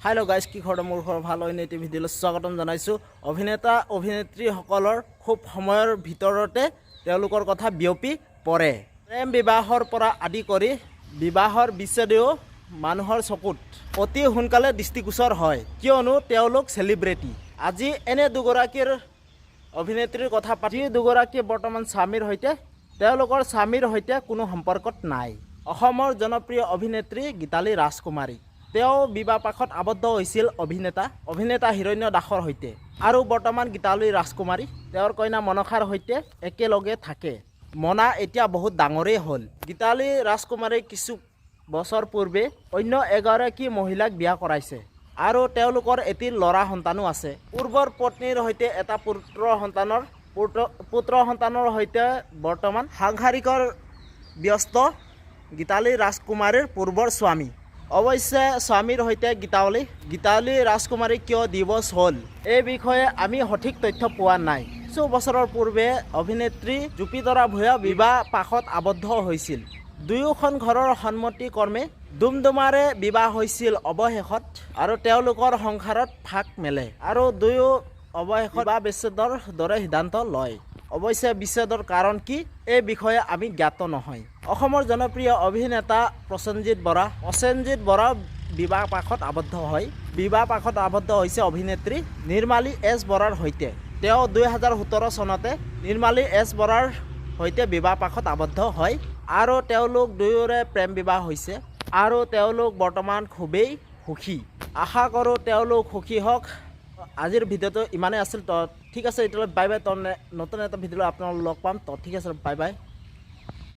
hello guys की खबर मोर खबर ভাল হয় নেটি ভিডিঅ'লৈ স্বাগতম জনাইছো অভিনেতা অভিনেত্ৰীসকলৰ খুব সময়ৰ ভিতৰতে তেওঁলোকৰ কথা বিয়পি পৰে প্ৰেম বিবাহৰ পৰা আদি কৰি বিবাহৰ বিচ্ছেদেও মানুহৰ চকুত অতি সোনকালে দৃষ্টিগোচৰ হয় কিয়নো তেওঁলোক সেলিব্ৰিটি আজি এনে দুগৰাকীৰ অভিনেত্ৰীৰ কথা পাতি দুগৰাকী বৰ্তমান স্বামীৰ হৈতে তেওঁলোকৰ স্বামীৰ হৈতে কোনো সম্পৰ্কত নাই অসমৰ জনপ্ৰিয় অভিনেত্ৰী গীতালি ৰাজকুমাৰী তেওঁ বিবাহপাশত আবদ্ধ হৈছিল অভিনেতা হিৰণ্য দাসৰ হৈতে আৰু বৰ্তমান গীতালি ৰাজকুমাৰী তেওঁৰ কইনা মনখাৰ হৈতে একেলগে থাকে মনা এতিয়া বহুত ডাঙৰেই হ'ল গীতালি ৰাজকুমাৰী কিছু বছৰ পূৰ্বে অন্য এগৰাকী মহিলাক বিয়া কৰাইছে আৰু তেওঁলোকৰ এটি ল'ৰা সন্তানো আছে পূৰ্বৰ পত্নীৰ হৈতে এটা পুত্ৰ সন্তানৰ হৈতে বৰ্তমান সাংসাৰিকৰ ব্যস্ত গীতালি ৰাজকুমাৰীৰ পূৰ্বৰ স্বামী অৱশ্যে স্বামীৰ হৈতে গীতালি ৰাজকুমাৰী কিয় দিৱস হ'ল এই বিষয়ে আমি সঠিক তথ্য পোৱা নাই কিছু বছৰৰ পূৰ্বে অভিনেত্ৰী জুপিতৰা ভূঞা বিবাহ পাশত আবদ্ধ হৈছিল দুয়োখন ঘৰৰ সন্মতি কৰ্মে দুমদুমাৰে বিবাহ হৈছিল অৱশেষত আৰু তেওঁলোকৰ সংসাৰত ফাক মেলে আৰু দুয়ো অৱশেষত বা বিচ্ছেদৰ দৰে সিদ্ধান্ত লয় অৱশ্যে বিচ্ছেদৰ কাৰণ কি এই বিষয়ে আমি জ্ঞাত নহয় অসমৰ জনপ্ৰিয় অভিনেতা প্ৰসেনজিৎ বৰা বিবাহ পাশত আবদ্ধ হৈছে অভিনেত্ৰী নিৰ্মালী এছ বৰাৰ হৈতে তেওঁ 2017 চনতে নিৰ্মালী এছ বৰাৰ হৈতে বিবাহ পাশত আবদ্ধ হয় আৰু তেওঁলোক দুয়োৰে প্ৰেম বিবাহ হৈছে আৰু তেওঁলোক বৰ্তমান খুবেই সুখী আশা কৰোঁ তেওঁলোক সুখী হওক আজিৰ ভিডিঅ'টো ইমানেই আছিল তো ঠিক আছে এতিয়ালৈ বাই বাই নতুন এটা ভিডিঅ' আপোনালোক লগ পাম তো ঠিক আছে বাই বাই